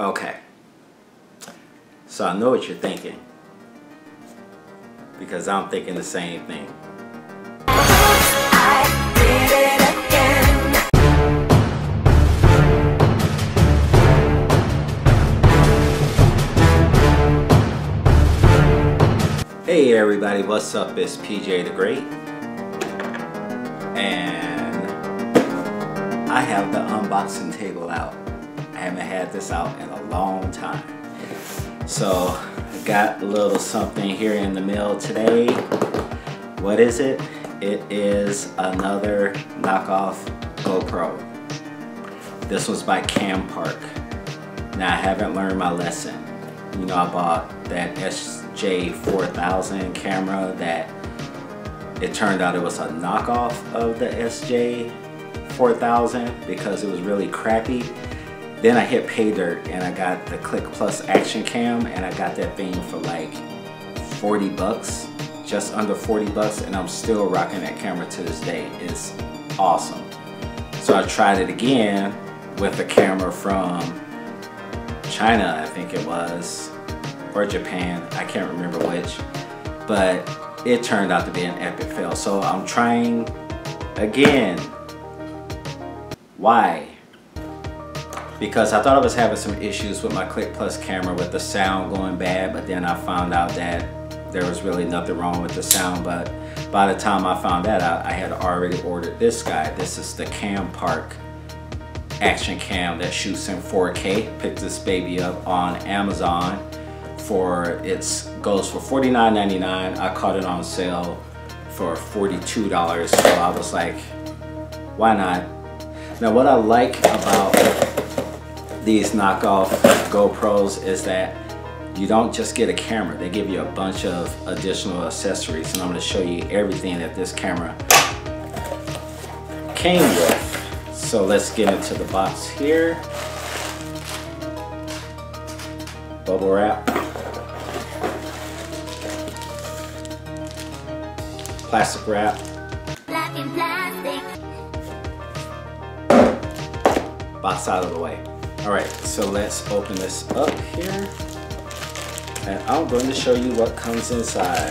Okay, so I know what you're thinking, because I'm thinking the same thing. Hey everybody, what's up? It's PJ the Great, and I have the unboxing table out. I haven't had this out in a long time. So I got a little something here in the mail today. What is it? It is another knockoff GoPro. This was by Campark. Now I haven't learned my lesson. You know, I bought that SJ4000 camera that it turned out it was a knockoff of the SJ4000 because it was really crappy. Then I hit pay dirt and I got the Click Plus Action Cam, and I got that thing for like 40 bucks, just under 40 bucks, and I'm still rocking that camera to this day. It's awesome. So I tried it again with a camera from China, I think it was, or Japan, I can't remember which, but it turned out to be an epic fail. So I'm trying again. Why? Because I thought I was having some issues with my Click Plus camera with the sound going bad, but then I found out that there was really nothing wrong with the sound. But by the time I found that out, I had already ordered this guy. This is the Campark Action Cam that shoots in 4K. Picked this baby up on Amazon for, goes for $49.99. I caught it on sale for $42, so I was like, why not? Now what I like about these knockoff GoPros is that you don't just get a camera, they give you a bunch of additional accessories, and I'm going to show you everything that this camera came with. So let's get into the box here. Bubble wrap, plastic wrap, box out of the way. Alright, so let's open this up here, and I'm going to show you what comes inside.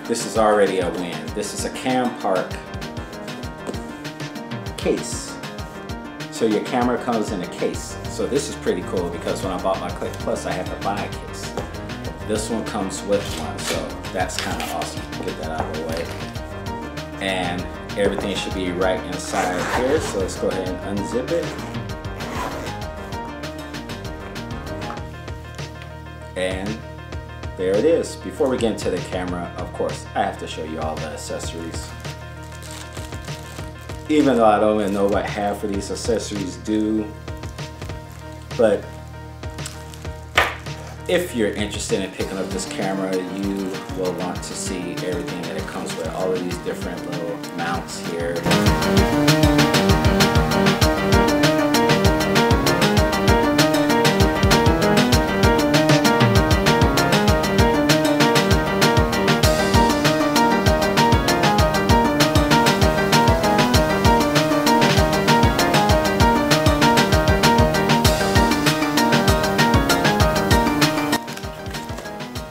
This is already a win. This is a Campark case. So your camera comes in a case. So this is pretty cool because when I bought my Click Plus, I had to buy a case. This one comes with one, so that's kind of awesome. Get that out of the way. And everything should be right inside here, so let's go ahead and unzip it. And there it is. Before we get into the camera, of course, I have to show you all the accessories. Even though I don't even know what half of these accessories do, but if you're interested in picking up this camera, you will want to see everything that it comes with. All of these different little mounts here.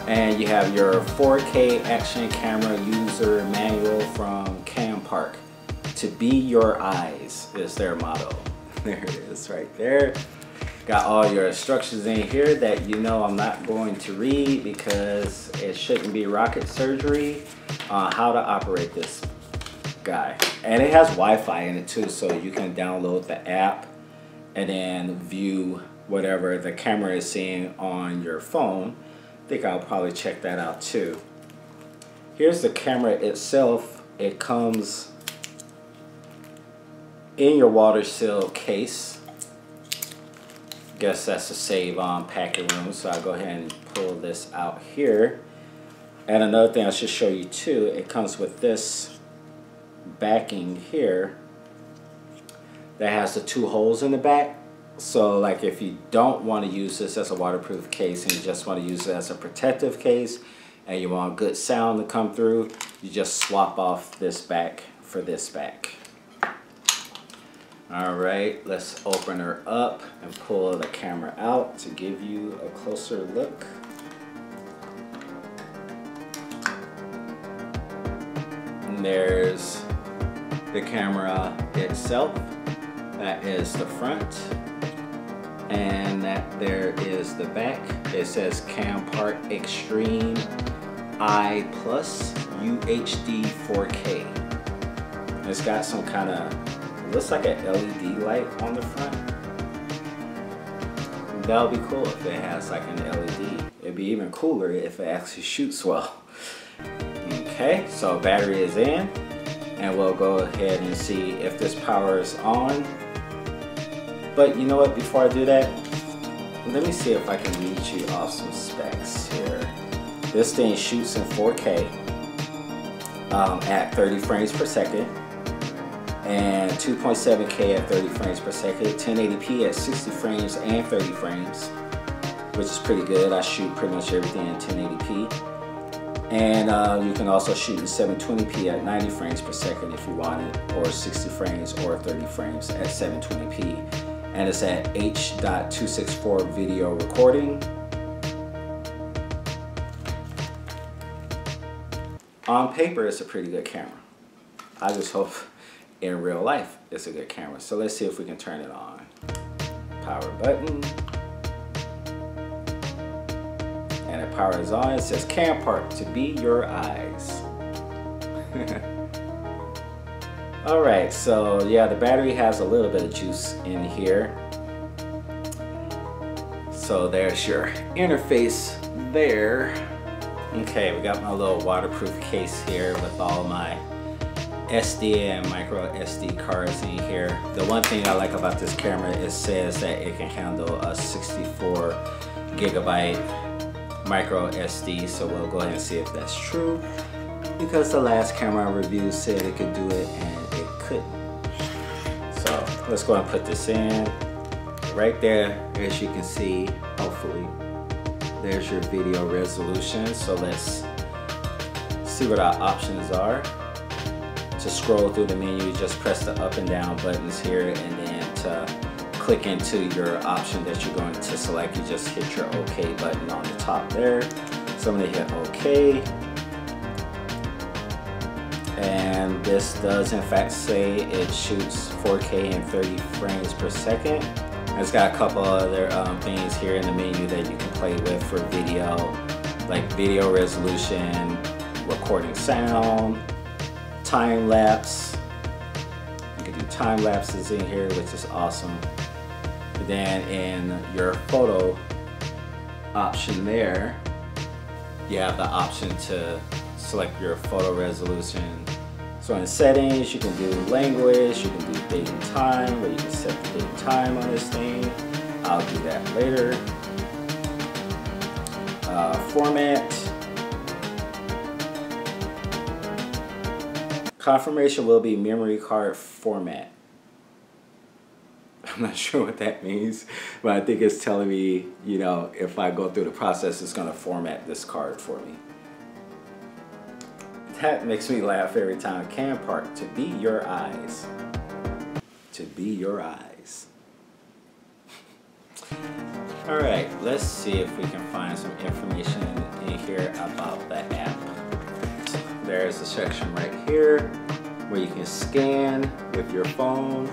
And you have your 4K action camera user manual from Campark. To be your eyes is their motto. There it is right there. Got all your instructions in here that you know I'm not going to read because it shouldn't be rocket surgery on how to operate this guy. And it has Wi-Fi in it too, so you can download the app and then view whatever the camera is seeing on your phone. I think I'll probably check that out too. Here's the camera itself. It comes in your water seal case. Guess that's to save on packing room, so I'll go ahead and pull this out here. And another thing I should show you too, it comes with this backing here that has the 2 holes in the back. So like if you don't want to use this as a waterproof case and you just want to use it as a protective case and you want good sound to come through, you just swap off this back for this back. All right, let's open her up and pull the camera out to give you a closer look. And there's the camera itself. That is the front. And that there is the back. It says Campark Extreme I Plus UHD 4K. It's got some kind of, looks like an LED light on the front. That would be cool if it has like an LED. It'd be even cooler if it actually shoots well. Okay, so battery is in, and we'll go ahead and see if this power is on. But you know what, before I do that, let me see if I can read you off some specs here. This thing shoots in 4K at 30 frames per second. And 2.7K at 30 frames per second, 1080p at 60 frames and 30 frames, which is pretty good. I shoot pretty much everything in 1080p. And you can also shoot in 720p at 90 frames per second if you want it, or 60 frames or 30 frames at 720p. And it's at H.264 video recording. On paper, it's a pretty good camera. I just hope in real life it's a good camera. So let's see if we can turn it on. Power button. And the power is on. It says Campark to be your eyes. Alright, so yeah, the battery has a little bit of juice in here. So there's your interface there. Okay, we got my little waterproof case here with all my SD and micro SD cards in here. The one thing I like about this camera, it says that it can handle a 64 gigabyte micro SD, so we'll go ahead and see if that's true, because the last camera I reviewed said it could do it and it couldn't. So let's go and put this in. Right there, as you can see, hopefully, there's your video resolution. So let's see what our options are. To scroll through the menu, just press the up and down buttons here, and then to click into your option that you're going to select, you just hit your OK button on the top there. So I'm going to hit OK. And this does in fact say it shoots 4K and 30 frames per second. It's got a couple other things here in the menu that you can play with for video, like video resolution, recording sound, time lapse. You can do time lapses in here, which is awesome. But then in your photo option there, you have the option to select your photo resolution. So in settings, you can do language, you can do date and time, where you can set the date and time on this thing. I'll do that later. Format. Confirmation will be memory card format. I'm not sure what that means, but I think it's telling me, you know, if I go through the process, it's going to format this card for me. That makes me laugh every time. Campark, to be your eyes. To be your eyes. Alright, let's see if we can find some information in here about the app. There's a section right here where you can scan with your phone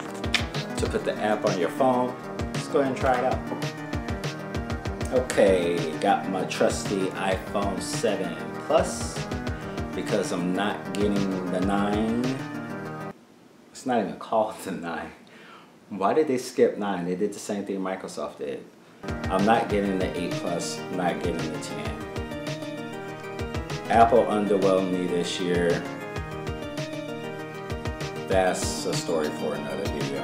to put the app on your phone. Let's go ahead and try it out. Okay, got my trusty iPhone 7 Plus. Because I'm not getting the 9. It's not even called the 9. Why did they skip 9? They did the same thing Microsoft did. I'm not getting the 8 Plus, I'm not getting the 10. Apple underwhelmed me this year. That's a story for another video.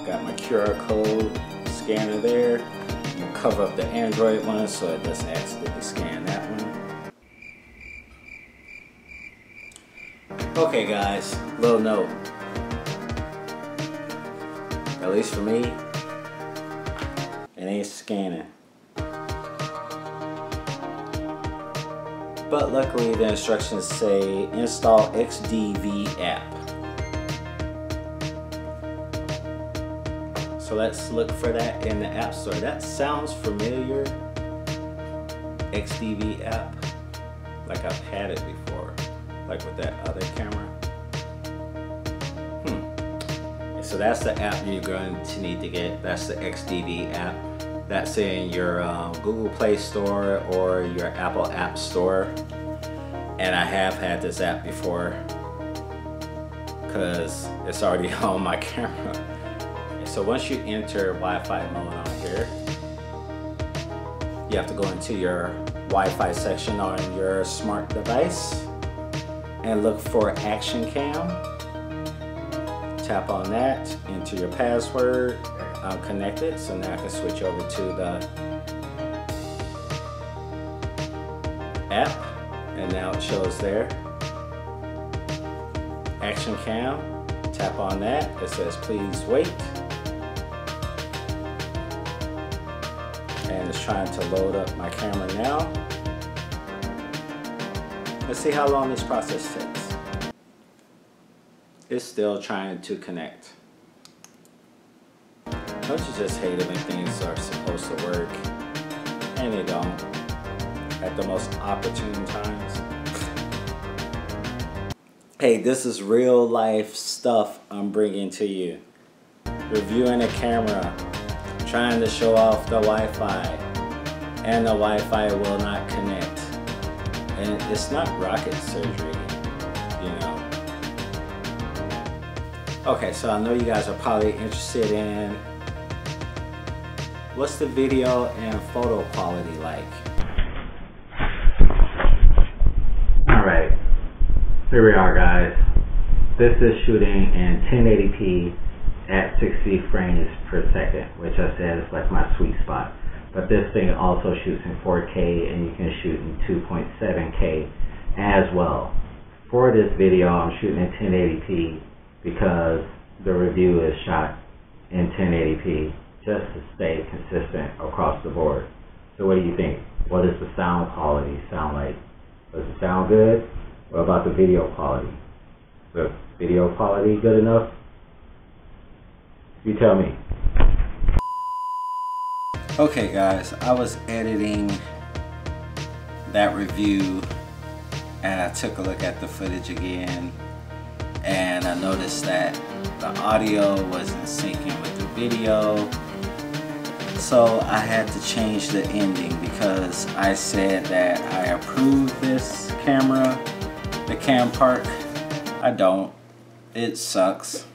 Got my QR code scanner there. I'm gonna cover up the Android one so it doesn't accidentally scan that one. Okay guys, little note. At least for me, it ain't scanning. But luckily the instructions say install XDV app. So let's look for that in the App Store. That sounds familiar. XDV app. Like I've had it before. Like with that other camera. So that's the app you're going to need to get. That's the XDV app. That's in your Google Play Store or your Apple App Store. And I have had this app before because it's already on my camera. So once you enter Wi-Fi mode on here, you have to go into your Wi-Fi section on your smart device and look for Action Cam. Tap on that, enter your password. I'm connected, so now I can switch over to the app, and now it shows there. Action Cam, tap on that. It says please wait. And it's trying to load up my camera now. Let's see how long this process takes. It's still trying to connect. Don't you just hate it when things are supposed to work and they don't at the most opportune times? Hey, this is real life stuff I'm bringing to you. Reviewing a camera, trying to show off the Wi-Fi, and the Wi-Fi will not connect. And it's not rocket surgery, you know. Okay, so I know you guys are probably interested in what's the video and photo quality like. Alright, here we are guys. This is shooting in 1080p at 60 frames per second, which I said is like my sweet spot. But this thing also shoots in 4K and you can shoot in 2.7K as well. For this video I'm shooting in 1080p because the review is shot in 1080p just to stay consistent across the board. So what do you think? What does the sound quality sound like? Does it sound good? What about the video quality? Is the video quality good enough? You tell me. Okay guys, I was editing that review and I took a look at the footage again, and I noticed that the audio wasn't syncing with the video. So I had to change the ending because I said that I approve this camera, the Cam Park. I don't. It sucks.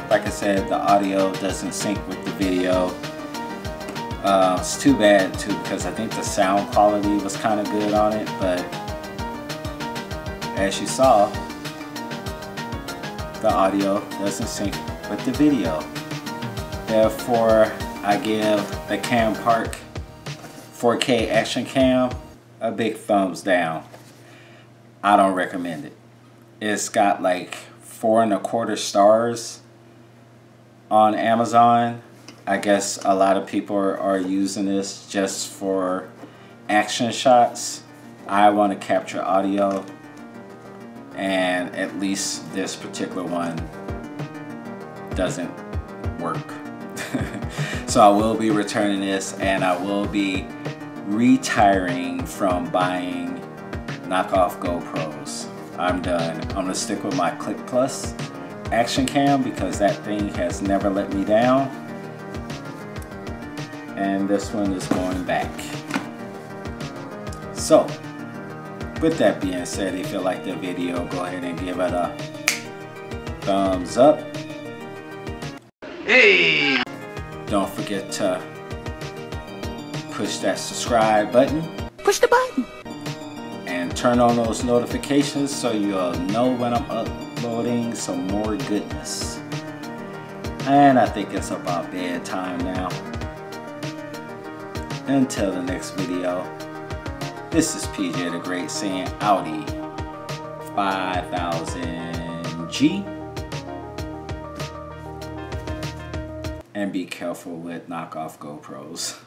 Like I said, the audio doesn't sync with the video. It's too bad too because I think the sound quality was kind of good on it, but as you saw, the audio doesn't sync with the video. Therefore, I give the Cam Park 4K Action Cam a big thumbs down. I don't recommend it. It's got like 4.25 stars on Amazon. I guess a lot of people are using this just for action shots. I want to capture audio, and at least this particular one doesn't work. So I will be returning this, and I will be retiring from buying knockoff GoPros. I'm done. I'm gonna stick with my Click Plus Action Cam because that thing has never let me down. And this one is going back. So, with that being said, if you like the video, go ahead and give it a thumbs up. Hey! Don't forget to push that subscribe button. Push the button. And turn on those notifications so you'll know when I'm uploading some more goodness. And I think it's about bedtime now. Until the next video, this is PJ the Great saying Audi 5000G. And be careful with knockoff GoPros.